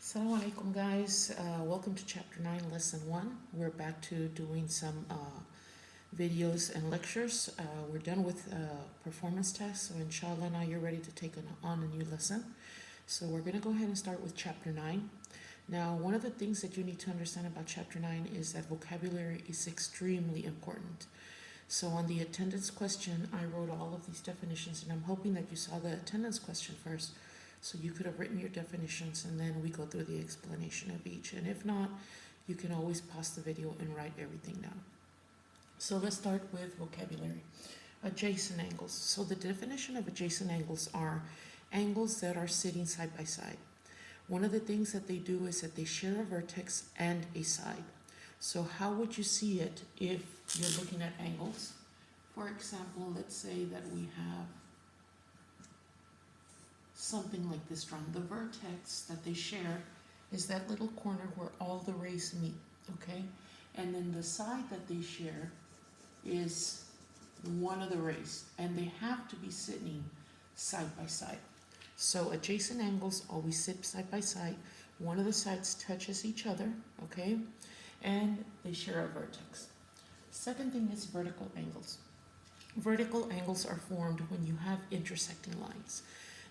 Assalamu alaikum, guys. Welcome to chapter 9, lesson 1. We're back to doing some videos and lectures. We're done with performance tests, so inshallah now you're ready to take on a new lesson. So we're going to go ahead and start with chapter 9. Now, one of the things that you need to understand about chapter 9 is that vocabulary is extremely important. So on the attendance question, I wrote all of these definitions, and I'm hoping that you saw the attendance question first. So you could have written your definitions and then we go through the explanation of each. And if not, you can always pause the video and write everything down. So let's start with vocabulary. Adjacent angles. So the definition of adjacent angles are angles that are sitting side by side. One of the things that they do is that they share a vertex and a side. So how would you see it if you're looking at angles? For example, let's say that we have something like this drawing. The vertex that they share is that little corner where all the rays meet, okay? And then the side that they share is one of the rays, and they have to be sitting side by side. So adjacent angles always sit side by side. One of the sides touches each other, okay? And they share a vertex. Second thing is vertical angles. Vertical angles are formed when you have intersecting lines.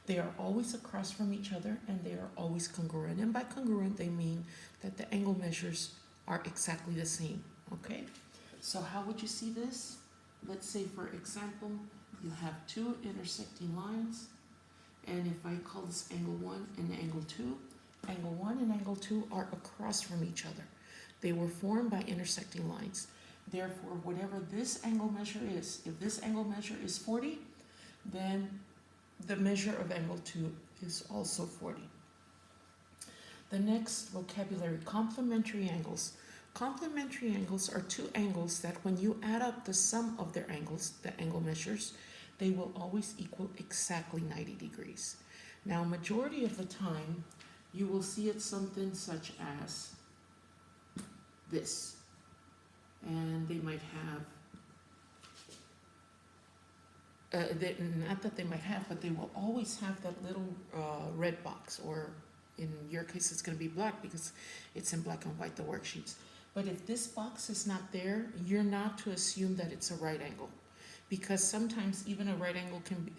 They are always across from each other and they are always congruent. And by congruent, they mean that the angle measures are exactly the same, okay? So how would you see this? Let's say, for example, you have two intersecting lines. And if I call this angle 1 and angle 2, angle 1 and angle 2 are across from each other. They were formed by intersecting lines. Therefore, whatever this angle measure is, if this angle measure is 40, then the measure of angle 2 is also 40. The next vocabulary, complementary angles. Complementary angles are two angles that when you add up the sum of their angles, the angle measures, they will always equal exactly 90 degrees. Now, majority of the time, you will see it something such as this. And they might have not that they might have, but they will always have that little red box, or in your case it's going to be black because it's in black and white, the worksheets. But if this box is not there, you're not to assume that it's a right angle, because sometimes even a right angle can be,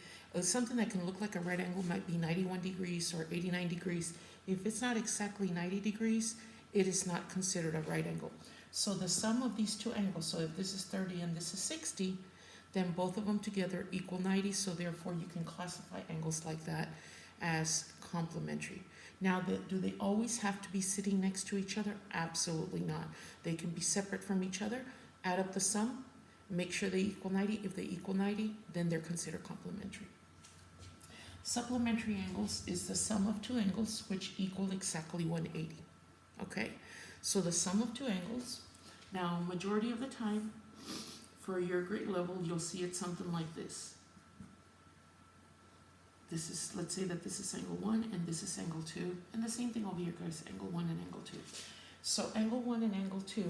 something that can look like a right angle might be 91 degrees or 89 degrees. If it's not exactly 90 degrees, it is not considered a right angle. So the sum of these two angles, so if this is 30 and this is 60, then both of them together equal 90, so therefore you can classify angles like that as complementary. Now, do they always have to be sitting next to each other? Absolutely not. They can be separate from each other, add up the sum, make sure they equal 90. If they equal 90, then they're considered complementary. Supplementary angles is the sum of two angles which equal exactly 180, okay? So the sum of two angles, now majority of the time, for your grade level, you'll see it something like this. This is, let's say that this is angle 1 and this is angle 2. And the same thing over here, guys, angle 1 and angle 2. So angle 1 and angle 2,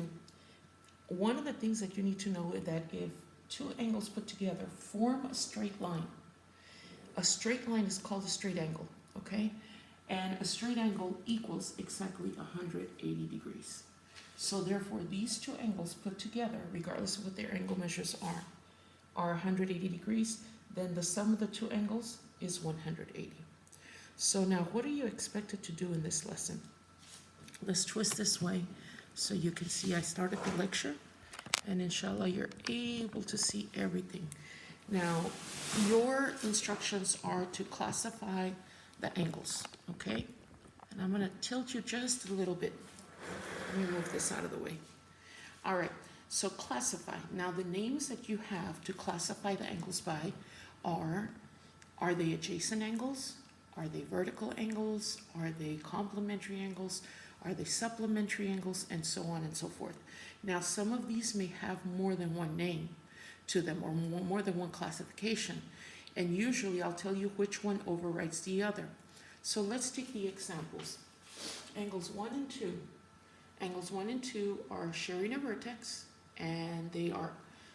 one of the things that you need to know is that if two angles put together form a straight line is called a straight angle, okay? And a straight angle equals exactly 180 degrees. So therefore, these two angles put together, regardless of what their angle measures are 180 degrees, then the sum of the two angles is 180. So now, what are you expected to do in this lesson? Let's twist this way so you can see I started the lecture, and inshallah, you're able to see everything. Now, your instructions are to classify the angles, okay? And I'm gonna tilt you just a little bit. Let me move this out of the way. All right, so classify. Now the names that you have to classify the angles by are they adjacent angles? Are they vertical angles? Are they complementary angles? Are they supplementary angles? And so on and so forth. Now some of these may have more than one name to them or more than one classification. And usually I'll tell you which one overrides the other. So let's take the examples. Angles 1 and 2. Angles 1 and 2 are sharing a vertex, and they are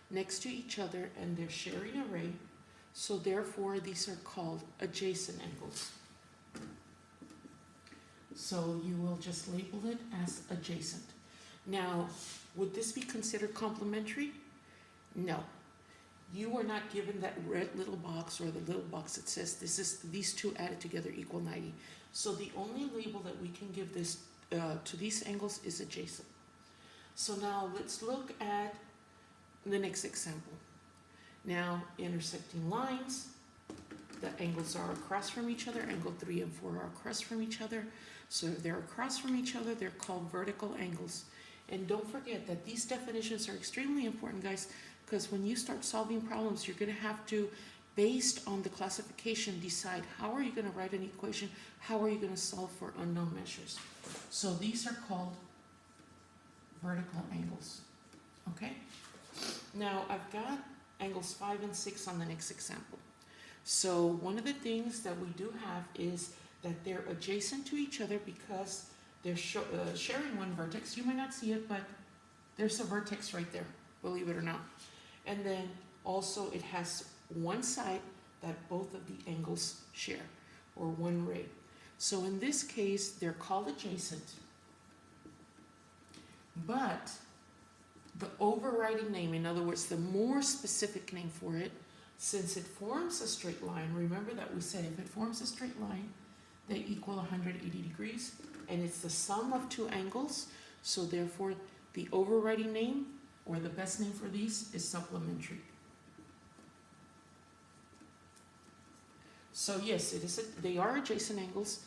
next to each other, and they're sharing a ray. So therefore, these are called adjacent angles. So you will just label it as adjacent. Now, would this be considered complementary? No. You were not given that red little box or the little box that says these two added together equal 90. So the only label that we can give this to these angles is adjacent. So now let's look at the next example. Now, intersecting lines, the angles are across from each other. Angle 3 and 4 are across from each other. So if they're across from each other, they're called vertical angles. And don't forget that these definitions are extremely important, guys, because when you start solving problems, you're going to have to, based on the classification, decide how are you going to write an equation, how are you going to solve for unknown measures. So these are called vertical angles, okay? Now I've got angles 5 and 6 on the next example. So one of the things that we do have is that they're adjacent to each other because they're sharing one vertex. You might not see it, but there's a vertex right there, believe it or not. And then also it has one side that both of the angles share, or one ray. So in this case, they're called adjacent. But the overriding name, in other words, the more specific name for it, since it forms a straight line, remember that we said if it forms a straight line, they equal 180 degrees, and it's the sum of two angles, so therefore the overriding name, or the best name for these, is supplementary. So yes, they are adjacent angles,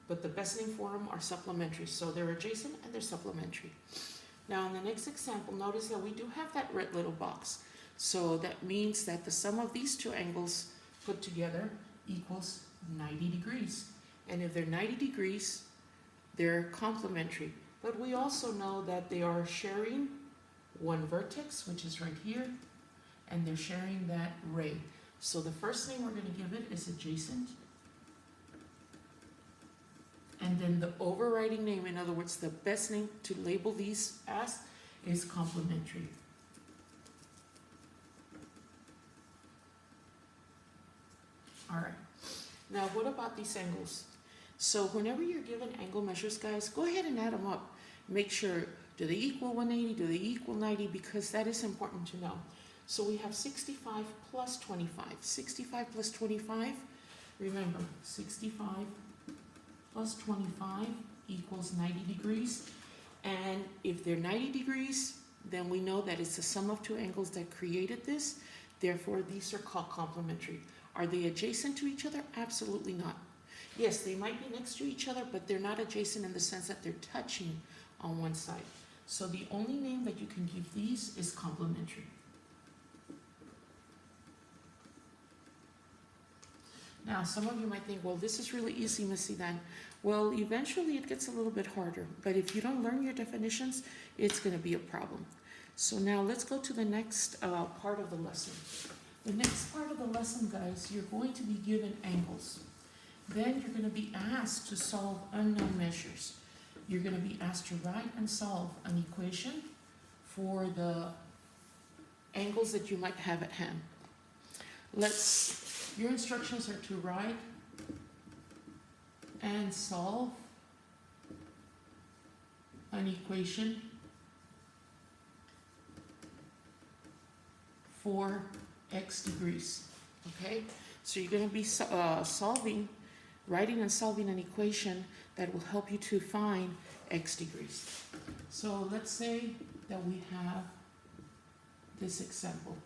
but the best name for them are supplementary. So they're adjacent and they're supplementary. Now in the next example, notice that we do have that red little box. So that means that the sum of these two angles put together equals 90 degrees. And if they're 90 degrees, they're complementary. But we also know that they are sharing one vertex, which is right here, and they're sharing that ray. So the first name we're going to give it is adjacent. And then the overriding name, in other words, the best name to label these as, is complementary. All right. Now, what about these angles? So whenever you're given angle measures, guys, go ahead and add them up. Make sure, do they equal 180? Do they equal 90? Because that is important to know. So we have 65 plus 25. 65 plus 25, remember, 65 plus 25 equals 90 degrees. And if they're 90 degrees, then we know that it's the sum of two angles that created this. Therefore, these are called complementary. Are they adjacent to each other? Absolutely not. Yes, they might be next to each other, but they're not adjacent in the sense that they're touching on one side. So the only name that you can give these is complementary. Now, some of you might think, well, this is really easy, Miss Idan. Well, eventually it gets a little bit harder, but if you don't learn your definitions, it's going to be a problem. So now let's go to the next part of the lesson. The next part of the lesson, guys, you're going to be given angles. Then you're going to be asked to solve unknown measures. You're going to be asked to write and solve an equation for the angles that you might have at hand. Your instructions are to write and solve an equation for x degrees, okay? So you're going to be writing and solving an equation that will help you to find x degrees. So let's say that we have this example.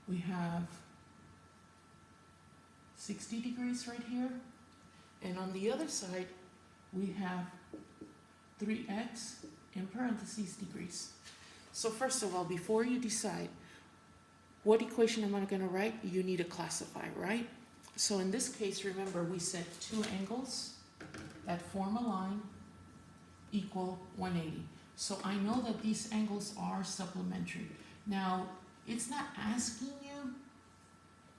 We have 60 degrees right here, and on the other side we have 3x in parentheses degrees. So first of all, before you decide what equation am I going to write, you need to classify, right? So in this case, remember, we said two angles that form a line equal 180. So I know that these angles are supplementary. Now, it's not asking you,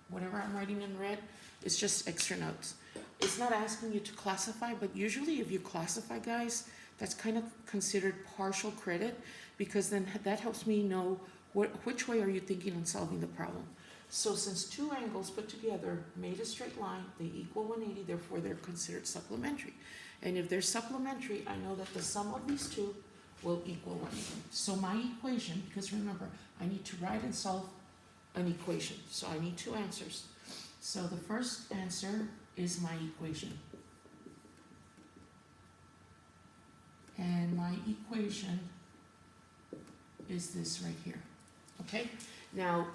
whatever I'm writing in red, it's just extra notes. It's not asking you to classify, but usually if you classify, guys, that's kind of considered partial credit, because then that helps me know which way are you thinking on solving the problem. So since two angles put together made a straight line, they equal 180, therefore they're considered supplementary. And if they're supplementary, I know that the sum of these two will equal 1. So my equation, because remember, I need to write and solve an equation. So I need two answers. So the first answer is my equation. And my equation is this right here. Okay? Now,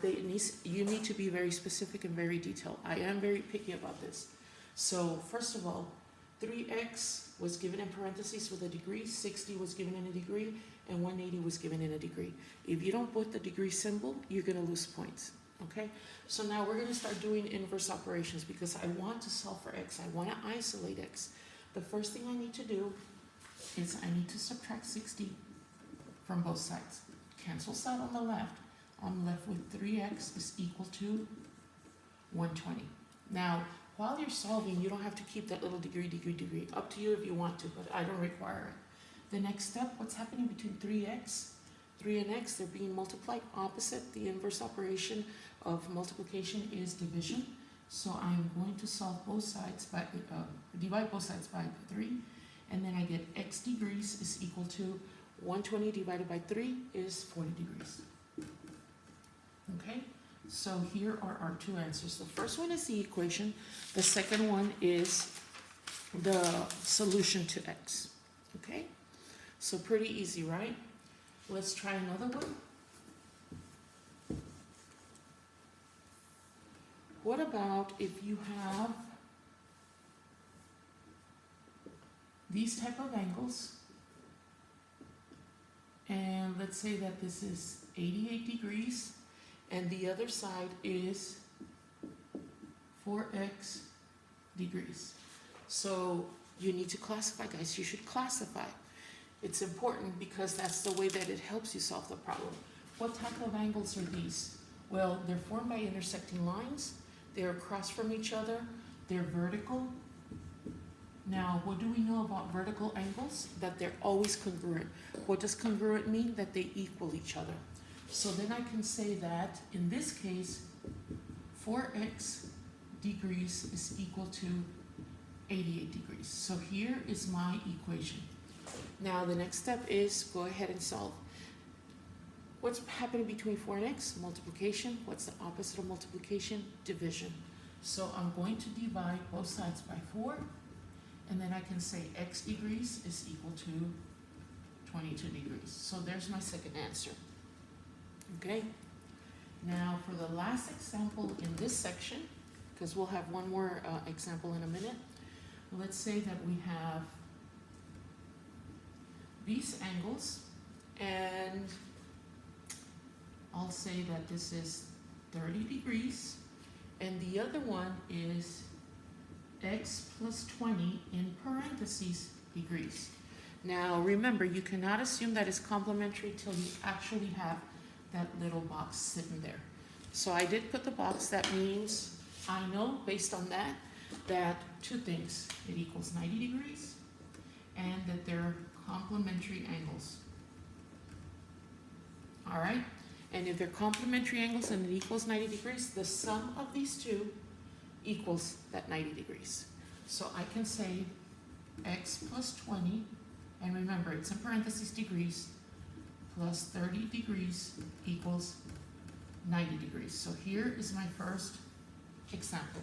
you need to be very specific and very detailed. I am very picky about this. So first of all, 3x was given in parentheses with a degree, 60 was given in a degree, and 180 was given in a degree. If you don't put the degree symbol, you're going to lose points. Okay? So now we're going to start doing inverse operations because I want to solve for x. I want to isolate x. The first thing I need to do is I need to subtract 60 from both sides. Cancels out on the left. I'm left with 3x is equal to 120. Now, while you're solving, you don't have to keep that little degree. Up to you if you want to, but I don't require it. The next step, what's happening between 3x? 3 and x, they're being multiplied opposite. The inverse operation of multiplication is division. So I'm going to solve both sides by, divide both sides by 3. And then I get x degrees is equal to 120 divided by 3 is 40 degrees. Okay? So here are our two answers. The first one is the equation. The second one is the solution to x. Okay? So pretty easy, right? Let's try another one. What about if you have these type of angles, and let's say that this is 88 degrees, and the other side is 4x degrees. So you need to classify, guys. You should classify. It's important because that's the way that it helps you solve the problem. What type of angles are these? Well, they're formed by intersecting lines. They're across from each other. They're vertical. Now, what do we know about vertical angles? That they're always congruent. What does congruent mean? That they equal each other. So then I can say that, in this case, 4x degrees is equal to 88 degrees. So here is my equation. Now the next step is go ahead and solve. What's happening between 4 and x? Multiplication. What's the opposite of multiplication? Division. So I'm going to divide both sides by 4, and then I can say x degrees is equal to 22 degrees. So there's my second answer. Okay? Now for the last example in this section, because we'll have one more example in a minute, let's say that we have these angles, and I'll say that this is 30 degrees, and the other one is x plus 20 in parentheses degrees. Now remember, you cannot assume that it's complementary till you actually have that little box sitting there. So I did put the box. That means I know based on that two things. It equals 90 degrees and that they're complementary angles. All right? And if they're complementary angles and it equals 90 degrees, the sum of these two equals that 90 degrees. So I can say x plus 20, and remember it's in parentheses degrees, plus 30 degrees equals 90 degrees. So here is my first example,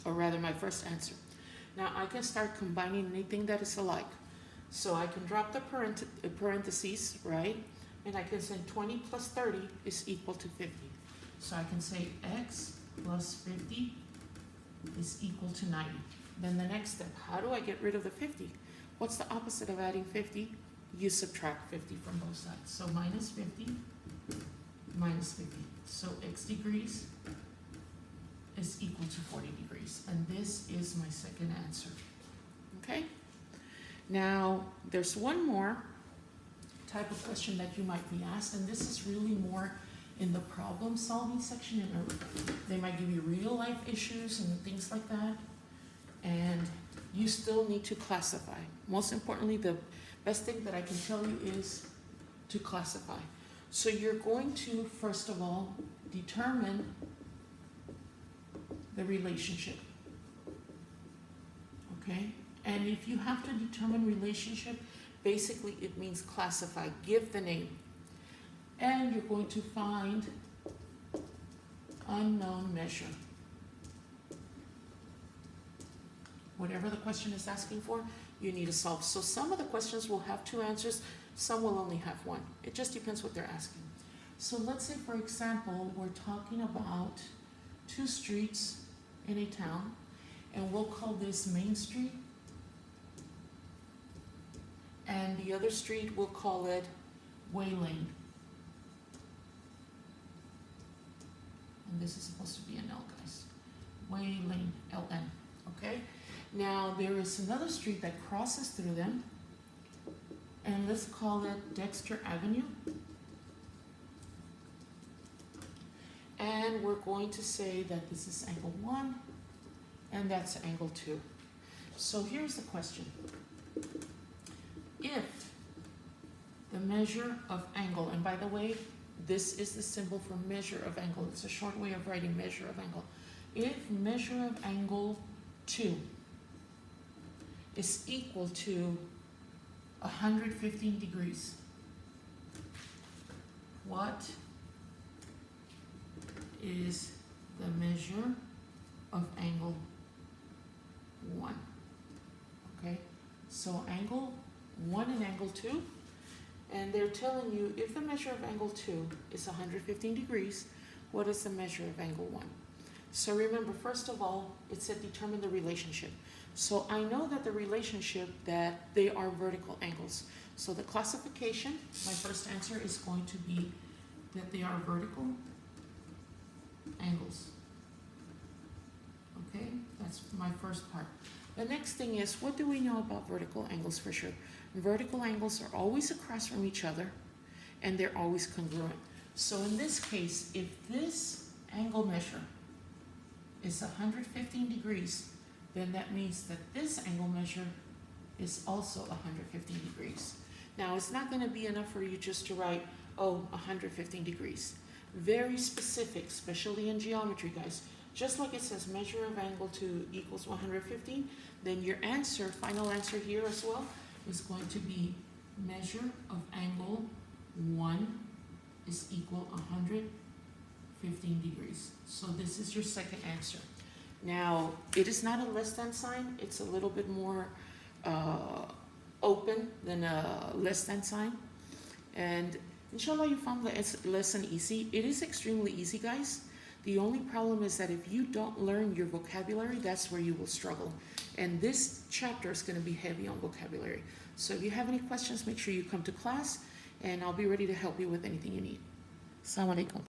or rather my first answer. Now I can start combining anything that is alike. So I can drop the parentheses, right? And I can say 20 plus 30 is equal to 50. So I can say x plus 50 is equal to 90. Then the next step, how do I get rid of the 50? What's the opposite of adding 50? You subtract 50 from both sides. So minus 50, minus 50. So x degrees is equal to 40 degrees. And this is my second answer. Okay? Now, there's one more type of question that you might be asked, and this is really more in the problem solving section. And they might give you real life issues and things like that. And you still need to classify. Most importantly, the best thing that I can tell you is to classify. So you're going to, first of all, determine the relationship. Okay? And if you have to determine relationship, basically it means classify, give the name. And you're going to find unknown measure. Whatever the question is asking for, you need to solve. So some of the questions will have two answers, some will only have one. It just depends what they're asking. So let's say, for example, we're talking about two streets in a town, and we'll call this Main Street, and the other street, we'll call it Way Lane. And this is supposed to be an L, guys. Way Lane, LN, okay? Now, there is another street that crosses through them, and let's call it Dexter Avenue. And we're going to say that this is angle 1, and that's angle 2. So here's the question. If the measure of angle, and by the way, this is the symbol for measure of angle. It's a short way of writing measure of angle. If measure of angle 2 is equal to 115 degrees, what is the measure of angle 1? Okay, so angle 1 and angle 2, and they're telling you if the measure of angle 2 is 115 degrees, what is the measure of angle 1? So remember, first of all, it said determine the relationship. So I know that the relationship that they are vertical angles. So the classification, my first answer is going to be that they are vertical angles. Okay, that's my first part. The next thing is, what do we know about vertical angles for sure? Vertical angles are always across from each other, and they're always congruent. So in this case, if this angle measure is 115 degrees, then that means that this angle measure is also 115 degrees. Now, it's not going to be enough for you just to write, oh, 115 degrees. Very specific, especially in geometry, guys. Just like it says measure of angle 2 equals 115, then your answer, final answer here as well, is going to be measure of angle 1 is equal 115 degrees. So this is your second answer. Now, it is not a less than sign. It's a little bit more open than a less than sign. And inshallah, you found the lesson easy. It is extremely easy, guys. The only problem is that if you don't learn your vocabulary, that's where you will struggle. And this chapter is going to be heavy on vocabulary. So if you have any questions, make sure you come to class, and I'll be ready to help you with anything you need. Assalamu alaikum.